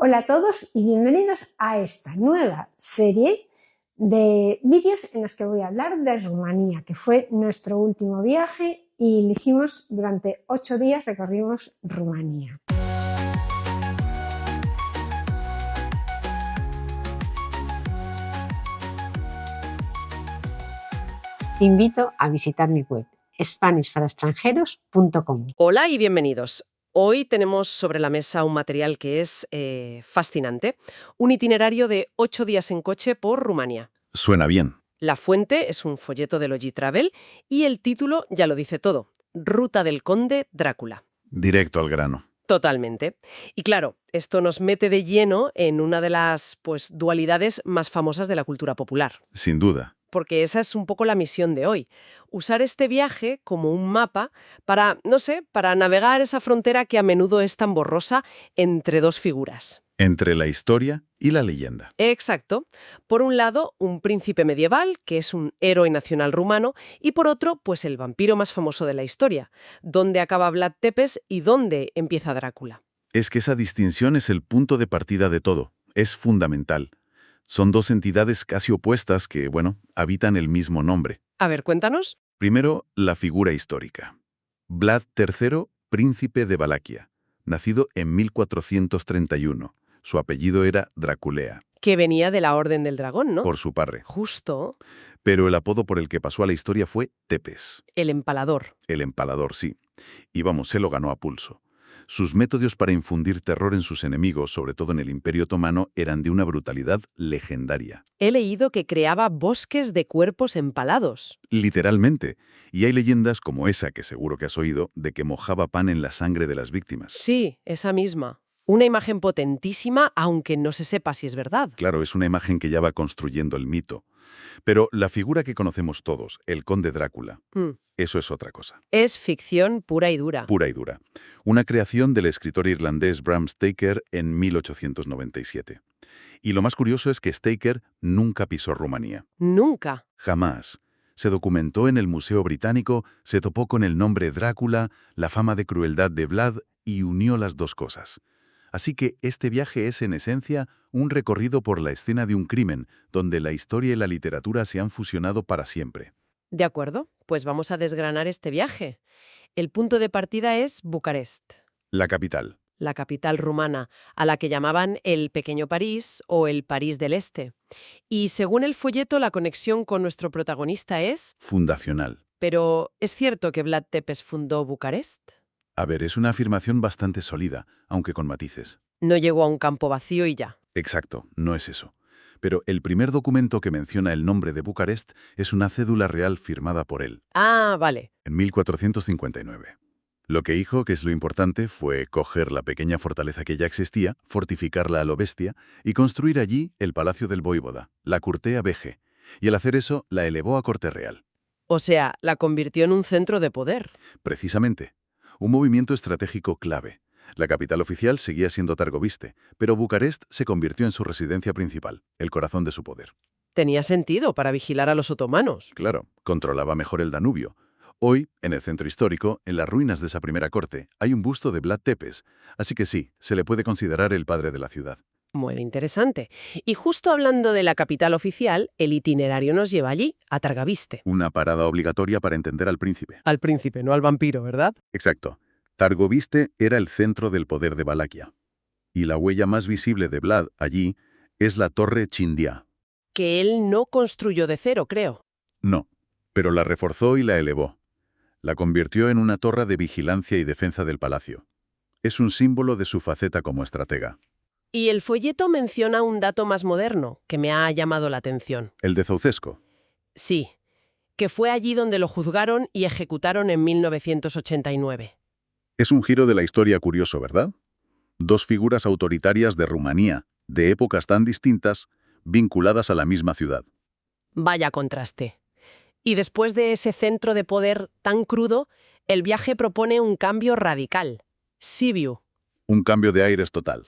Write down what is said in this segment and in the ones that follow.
Hola a todos y bienvenidos a esta nueva serie de vídeos en los que voy a hablar de Rumanía, que fue nuestro último viaje y lo hicimos durante 8 días, recorrimos Rumanía. Te invito a visitar mi web, SpanishParaExtranjeros.com. Hola y bienvenidos. Hoy tenemos sobre la mesa un material que es fascinante, un itinerario de 8 días en coche por Rumanía. Suena bien. La fuente es un folleto de Logitravel y el título ya lo dice todo, Ruta del Conde Drácula. Directo al grano. Totalmente. Y claro, esto nos mete de lleno en una de las dualidades más famosas de la cultura popular. Sin duda. Porque esa es un poco la misión de hoy. Usar este viaje como un mapa para, para navegar esa frontera que a menudo es tan borrosa entre dos figuras. Entre la historia y la leyenda. Exacto. Por un lado, un príncipe medieval, que es un héroe nacional rumano, y por otro, pues el vampiro más famoso de la historia. ¿Dónde acaba Vlad Tepes y dónde empieza Drácula? Es que esa distinción es el punto de partida de todo. Es fundamental. Son dos entidades casi opuestas que, habitan el mismo nombre. A ver, cuéntanos. Primero, la figura histórica. Vlad III, príncipe de Valaquia, nacido en 1431. Su apellido era Draculea. Que venía de la Orden del Dragón, ¿no? Por su padre. Justo. Pero el apodo por el que pasó a la historia fue Tepes. El empalador. El empalador, sí. Y se lo ganó a pulso. Sus métodos para infundir terror en sus enemigos, sobre todo en el Imperio Otomano, eran de una brutalidad legendaria. He leído que creaba bosques de cuerpos empalados. Literalmente. Y hay leyendas como esa, que seguro que has oído, de que mojaba pan en la sangre de las víctimas. Sí, esa misma. Una imagen potentísima, aunque no se sepa si es verdad. Claro, es una imagen que ya va construyendo el mito. Pero la figura que conocemos todos, el conde Drácula, eso es otra cosa. Es ficción pura y dura. Pura y dura. Una creación del escritor irlandés Bram Stoker en 1897. Y lo más curioso es que Stoker nunca pisó Rumanía. Nunca. Jamás. Se documentó en el Museo Británico, se topó con el nombre Drácula, la fama de crueldad de Vlad y unió las dos cosas. Así que este viaje es, en esencia, un recorrido por la escena de un crimen, donde la historia y la literatura se han fusionado para siempre. De acuerdo, pues vamos a desgranar este viaje. El punto de partida es Bucarest. La capital. La capital rumana, a la que llamaban el Pequeño París o el París del Este. Y según el folleto, la conexión con nuestro protagonista es... Fundacional. Pero, ¿es cierto que Vlad Tepes fundó Bucarest? A ver, es una afirmación bastante sólida, aunque con matices. No llegó a un campo vacío y ya. Exacto, no es eso. Pero el primer documento que menciona el nombre de Bucarest es una cédula real firmada por él. Ah, vale. En 1459. Lo que hizo, que es lo importante, fue coger la pequeña fortaleza que ya existía, fortificarla a lo bestia y construir allí el palacio del voivoda, la Curtea Veje. Y al hacer eso, la elevó a corte real. O sea, la convirtió en un centro de poder. Precisamente. Un movimiento estratégico clave. La capital oficial seguía siendo Targoviste, pero Bucarest se convirtió en su residencia principal, el corazón de su poder. Tenía sentido para vigilar a los otomanos. Claro, controlaba mejor el Danubio. Hoy, en el centro histórico, en las ruinas de esa primera corte, hay un busto de Vlad Tepes, así que sí, se le puede considerar el padre de la ciudad. Muy interesante. Y justo hablando de la capital oficial, el itinerario nos lleva allí, a Targoviste. Una parada obligatoria para entender al príncipe. Al príncipe, no al vampiro, ¿verdad? Exacto. Targoviste era el centro del poder de Valaquia. Y la huella más visible de Vlad allí es la Torre Chindia. Que él no construyó de cero, creo. No, pero la reforzó y la elevó. La convirtió en una torre de vigilancia y defensa del palacio. Es un símbolo de su faceta como estratega. Y el folleto menciona un dato más moderno, que me ha llamado la atención. ¿El de Ceausescu? Sí, que fue allí donde lo juzgaron y ejecutaron en 1989. Es un giro de la historia curioso, ¿verdad? Dos figuras autoritarias de Rumanía, de épocas tan distintas, vinculadas a la misma ciudad. Vaya contraste. Y después de ese centro de poder tan crudo, el viaje propone un cambio radical. Sibiu. Un cambio de aires total.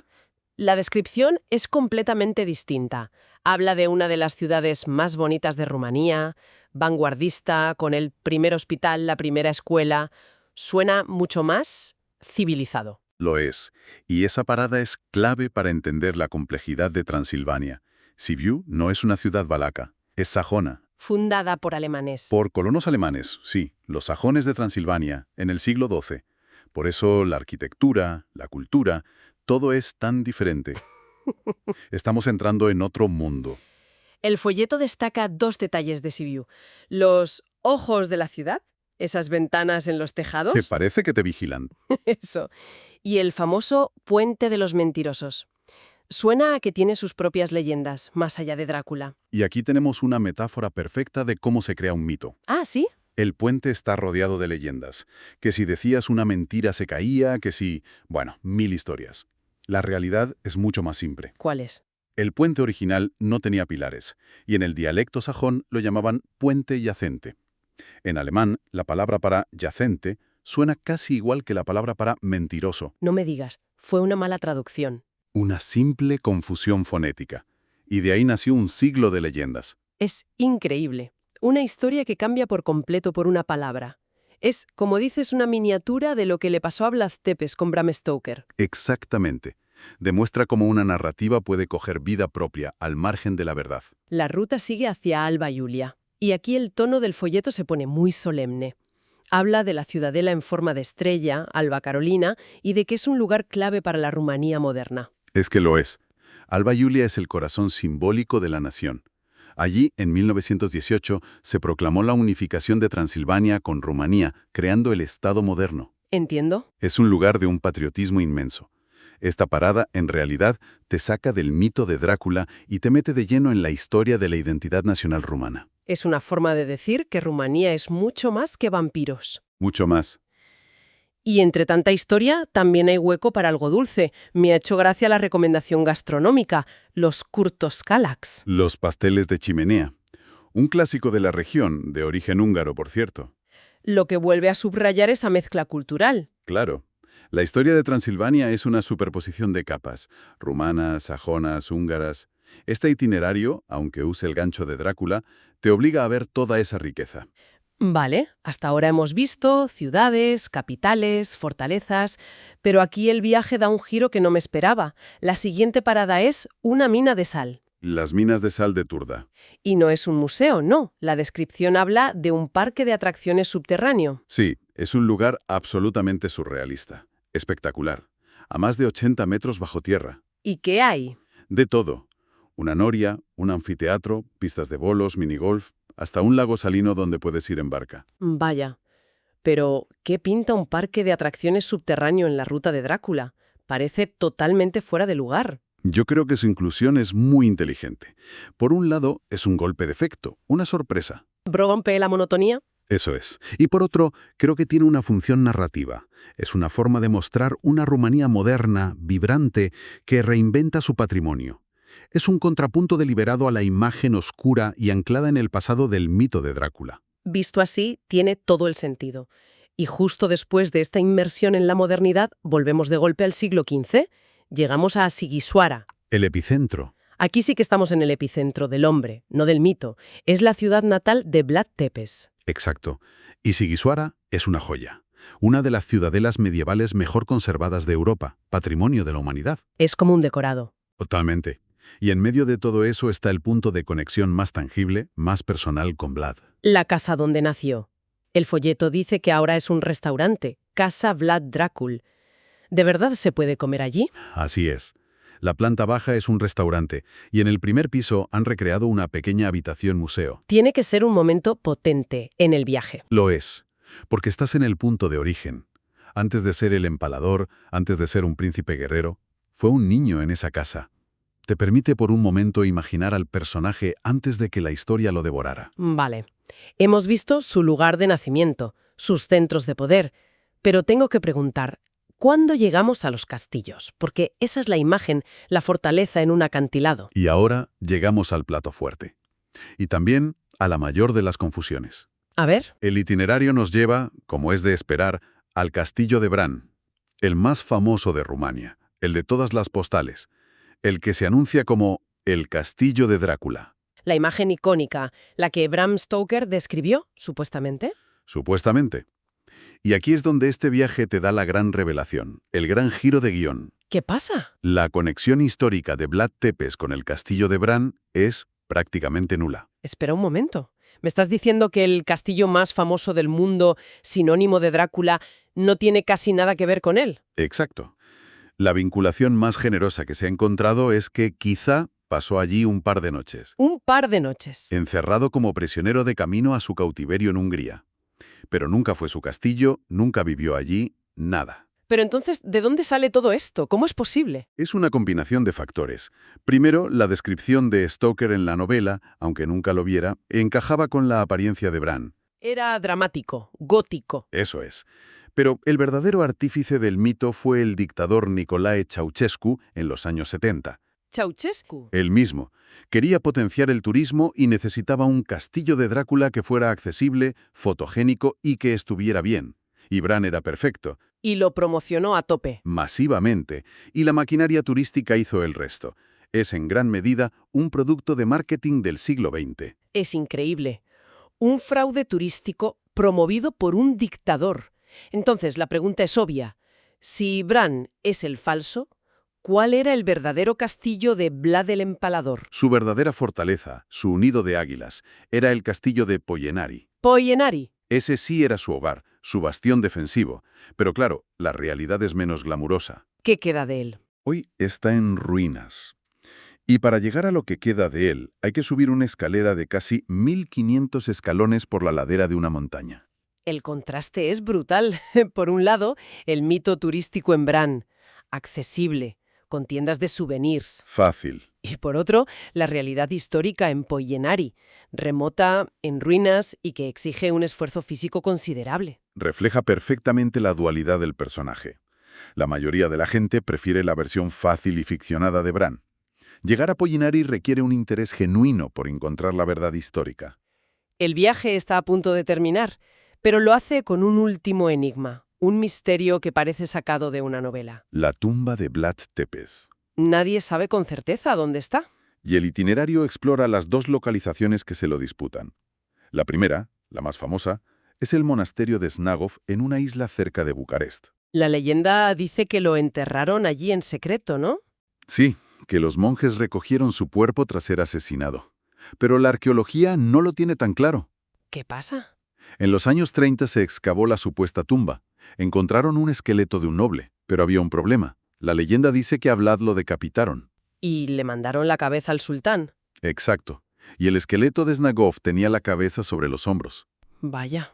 La descripción es completamente distinta. Habla de una de las ciudades más bonitas de Rumanía, vanguardista, con el primer hospital, la primera escuela. Suena mucho más civilizado. Lo es. Y esa parada es clave para entender la complejidad de Transilvania. Sibiu no es una ciudad valaca, es sajona. Fundada por alemanes. Por colonos alemanes, sí, los sajones de Transilvania, en el siglo XII. Por eso la arquitectura, la cultura, todo es tan diferente. Estamos entrando en otro mundo. El folleto destaca dos detalles de Sibiu. Los ojos de la ciudad, esas ventanas en los Que tejados. parece que te vigilan. Eso. Y el famoso Puente de los Mentirosos. Suena a que tiene sus propias leyendas, más allá de Drácula. Y aquí tenemos una metáfora perfecta de cómo se crea un mito. Ah, ¿sí? El puente está rodeado de leyendas. Que si decías una mentira se caía, que si... Bueno, 1000 historias. La realidad es mucho más simple. ¿Cuál es? El puente original no tenía pilares, y en el dialecto sajón lo llamaban puente yacente. En alemán, la palabra para yacente suena casi igual que la palabra para mentiroso. No me digas, fue una mala traducción. Una simple confusión fonética. Y de ahí nació un siglo de leyendas. Es increíble. Una historia que cambia por completo por una palabra. Es, como dices, una miniatura de lo que le pasó a Vlad Tepes con Bram Stoker. Exactamente. Demuestra cómo una narrativa puede coger vida propia al margen de la verdad. La ruta sigue hacia Alba Iulia. Y aquí el tono del folleto se pone muy solemne. Habla de la ciudadela en forma de estrella, Alba Carolina, y de que es un lugar clave para la Rumanía moderna. Es que lo es. Alba Iulia es el corazón simbólico de la nación. Allí, en 1918, se proclamó la unificación de Transilvania con Rumanía, creando el Estado moderno. ¿Entiendo? Es un lugar de un patriotismo inmenso. Esta parada, en realidad, te saca del mito de Drácula y te mete de lleno en la historia de la identidad nacional rumana. Es una forma de decir que Rumanía es mucho más que vampiros. Mucho más. Y entre tanta historia, también hay hueco para algo dulce. Me ha hecho gracia la recomendación gastronómica, los kurtoskalax. Los pasteles de chimenea. Un clásico de la región, de origen húngaro, por cierto. Lo que vuelve a subrayar esa mezcla cultural. Claro. La historia de Transilvania es una superposición de capas, rumanas, sajonas, húngaras. Este itinerario, aunque use el gancho de Drácula, te obliga a ver toda esa riqueza. Vale, hasta ahora hemos visto ciudades, capitales, fortalezas, pero aquí el viaje da un giro que no me esperaba. La siguiente parada es una mina de sal. Las minas de sal de Turda. Y no es un museo, no. La descripción habla de un parque de atracciones subterráneo. Sí, es un lugar absolutamente surrealista. Espectacular. A más de 80 metros bajo tierra. ¿Y qué hay? De todo. Una noria, un anfiteatro, pistas de bolos, minigolf, hasta un lago salino donde puedes ir en barca. Vaya. Pero, ¿qué pinta un parque de atracciones subterráneo en la ruta de Drácula? Parece totalmente fuera de lugar. Yo creo que su inclusión es muy inteligente. Por un lado, es un golpe de efecto, una sorpresa. ¿Rompe la monotonía? Eso es. Y por otro, creo que tiene una función narrativa. Es una forma de mostrar una Rumanía moderna, vibrante, que reinventa su patrimonio. Es un contrapunto deliberado a la imagen oscura y anclada en el pasado del mito de Drácula. Visto así, tiene todo el sentido. Y justo después de esta inmersión en la modernidad, volvemos de golpe al siglo XV. Llegamos a Sighisoara. El epicentro. Aquí sí que estamos en el epicentro del hombre, no del mito. Es la ciudad natal de Vlad Tepes. Exacto. Y Sighisoara es una joya. Una de las ciudadelas medievales mejor conservadas de Europa, patrimonio de la humanidad. Es como un decorado. Totalmente. Y en medio de todo eso está el punto de conexión más tangible, más personal con Vlad. La casa donde nació. El folleto dice que ahora es un restaurante, Casa Vlad Dracul. ¿De verdad se puede comer allí? Así es. La planta baja es un restaurante y en el primer piso han recreado una pequeña habitación museo. Tiene que ser un momento potente en el viaje. Lo es, porque estás en el punto de origen. Antes de ser el empalador, antes de ser un príncipe guerrero, fue un niño en esa casa. Te permite por un momento imaginar al personaje antes de que la historia lo devorara. Vale. Hemos visto su lugar de nacimiento, sus centros de poder, pero tengo que preguntar, ¿cuándo llegamos a los castillos? Porque esa es la imagen, la fortaleza en un acantilado. Y ahora llegamos al plato fuerte. Y también a la mayor de las confusiones. A ver. El itinerario nos lleva, como es de esperar, al castillo de Bran, el más famoso de Rumania, el de todas las postales, el que se anuncia como el castillo de Drácula. La imagen icónica, la que Bram Stoker describió, supuestamente. Supuestamente. Y aquí es donde este viaje te da la gran revelación, el gran giro de guión. ¿Qué pasa? La conexión histórica de Vlad Tepes con el castillo de Bran es prácticamente nula. Espera un momento. ¿Me estás diciendo que el castillo más famoso del mundo, sinónimo de Drácula, no tiene casi nada que ver con él? Exacto. La vinculación más generosa que se ha encontrado es que quizá pasó allí un par de noches, Un par de noches. encerrado como prisionero de camino a su cautiverio en Hungría. Pero nunca fue su castillo, nunca vivió allí, nada. Pero entonces, ¿de dónde sale todo esto? ¿Cómo es posible? Es una combinación de factores. Primero, la descripción de Stoker en la novela, aunque nunca lo viera, encajaba con la apariencia de Bran. Era dramático, gótico. Eso es. Pero el verdadero artífice del mito fue el dictador Nicolae Ceausescu en los años 70. Ceausescu. Él mismo. Quería potenciar el turismo y necesitaba un castillo de Drácula que fuera accesible, fotogénico y que estuviera bien. Y Bran era perfecto, Y lo promocionó a tope. masivamente, y la maquinaria turística hizo el resto. Es en gran medida un producto de marketing del siglo XX. Es increíble. Un fraude turístico promovido por un dictador. Entonces, la pregunta es obvia. Si Bran es el falso, ¿cuál era el verdadero castillo de Vlad el Empalador? Su verdadera fortaleza, su nido de águilas, era el castillo de Pollenari. Poyenari. Ese sí era su hogar, su bastión defensivo. Pero claro, la realidad es menos glamurosa. ¿Qué queda de él? Hoy está en ruinas. Y para llegar a lo que queda de él, hay que subir una escalera de casi 1.500 escalones por la ladera de una montaña. El contraste es brutal. Por un lado, el mito turístico en Bran, accesible, con tiendas de souvenirs. Fácil. Y por otro, la realidad histórica en Poyenari, remota, en ruinas y que exige un esfuerzo físico considerable. Refleja perfectamente la dualidad del personaje. La mayoría de la gente prefiere la versión fácil y ficcionada de Bran. Llegar a Pollenari requiere un interés genuino por encontrar la verdad histórica. El viaje está a punto de terminar, pero lo hace con un último enigma, un misterio que parece sacado de una novela. La tumba de Vlad Tepes. Nadie sabe con certeza dónde está. Y el itinerario explora las dos localizaciones que se lo disputan. La primera, la más famosa, es el monasterio de Snagov en una isla cerca de Bucarest. La leyenda dice que lo enterraron allí en secreto, ¿no? Sí, que los monjes recogieron su cuerpo tras ser asesinado. Pero la arqueología no lo tiene tan claro. ¿Qué pasa? En los años 30 se excavó la supuesta tumba. Encontraron un esqueleto de un noble, pero había un problema. La leyenda dice que a Vlad lo decapitaron. Y le mandaron la cabeza al sultán. Exacto. Y el esqueleto de Snagov tenía la cabeza sobre los hombros. Vaya,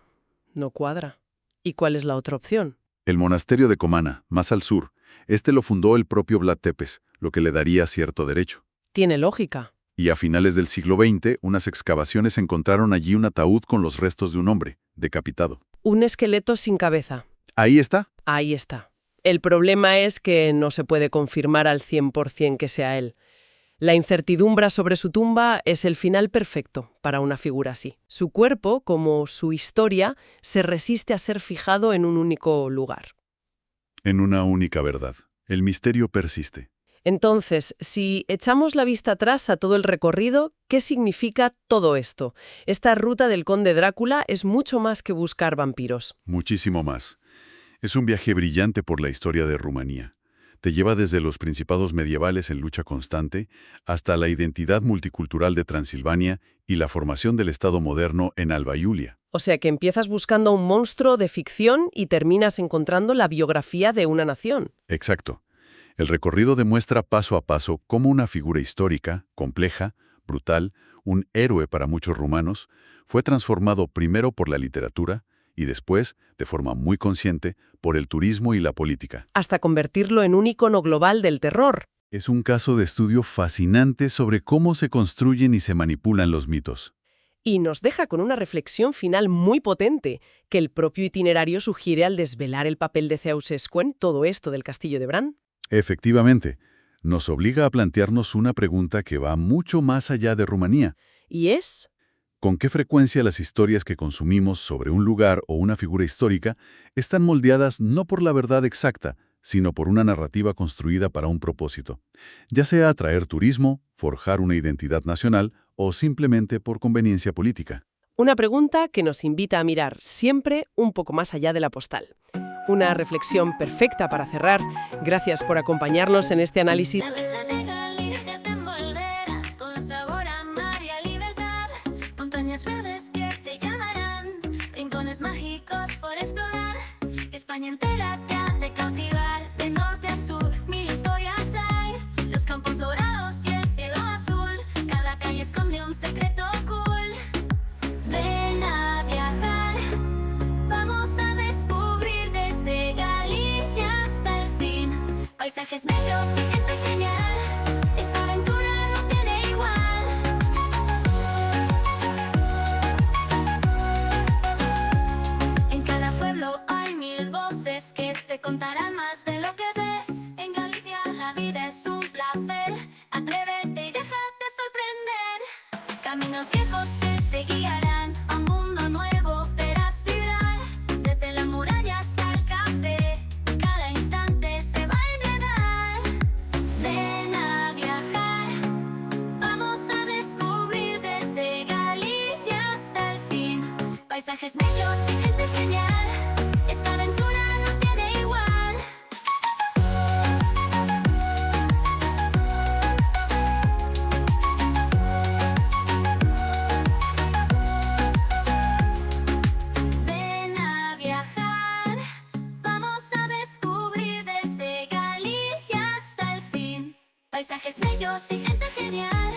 no cuadra. ¿Y cuál es la otra opción? El monasterio de Comana, más al sur, este lo fundó el propio Vlad Tepes, lo que le daría cierto derecho. Tiene lógica. Y a finales del siglo XX, unas excavaciones encontraron allí un ataúd con los restos de un hombre, decapitado. Un esqueleto sin cabeza. Ahí está. Ahí está. El problema es que no se puede confirmar al 100% que sea él. La incertidumbre sobre su tumba es el final perfecto para una figura así. Su cuerpo, como su historia, se resiste a ser fijado en un único lugar. En una única verdad. El misterio persiste. Entonces, si echamos la vista atrás a todo el recorrido, ¿qué significa todo esto? Esta ruta del Conde Drácula es mucho más que buscar vampiros. Muchísimo más. Es un viaje brillante por la historia de Rumanía. Te lleva desde los principados medievales en lucha constante hasta la identidad multicultural de Transilvania y la formación del Estado moderno en Alba Iulia. O sea que empiezas buscando un monstruo de ficción y terminas encontrando la biografía de una nación. Exacto. El recorrido demuestra paso a paso cómo una figura histórica, compleja, brutal, un héroe para muchos rumanos, fue transformado primero por la literatura y después, de forma muy consciente, por el turismo y la política. Hasta convertirlo en un icono global del terror. Es un caso de estudio fascinante sobre cómo se construyen y se manipulan los mitos. Y nos deja con una reflexión final muy potente, que el propio itinerario sugiere al desvelar el papel de Ceausescu en todo esto del castillo de Bran. Efectivamente, nos obliga a plantearnos una pregunta que va mucho más allá de Rumanía. ¿Y es? ¿Con qué frecuencia las historias que consumimos sobre un lugar o una figura histórica están moldeadas no por la verdad exacta, sino por una narrativa construida para un propósito, ya sea atraer turismo, forjar una identidad nacional o simplemente por conveniencia política? Una pregunta que nos invita a mirar siempre un poco más allá de la postal. Una reflexión perfecta para cerrar. Gracias por acompañarnos en este análisis. La verdadera alegría te envolverá con sabor a mar y a libertad. Montañas verdes que te llamarán, rincones mágicos por explorar. España entera te ha de cautivar, de norte a sur, mil historias hay. Los campos dorados y el cielo azul, cada calle esconde un secreto cool. Ven a viajar, vamos a descubrir desde Galicia hasta el fin. Paisajes bellos y gente genial, esta aventura no tiene igual. En cada pueblo hay mil voces que te contarán más de lo que ves. En Galicia la vida es un placer, atrévete y déjate sorprender. Caminos viejos que te guiarán a un mundo nuevo, verás vibrar. Desde la muralla hasta el café, cada instante se va a enredar. Ven a viajar, vamos a descubrir desde Galicia hasta el fin. Paisajes bellos y gente genial, esta aventura no tiene igual. Ven a viajar, vamos a descubrir desde Galicia hasta el fin. Paisajes bellos y gente genial.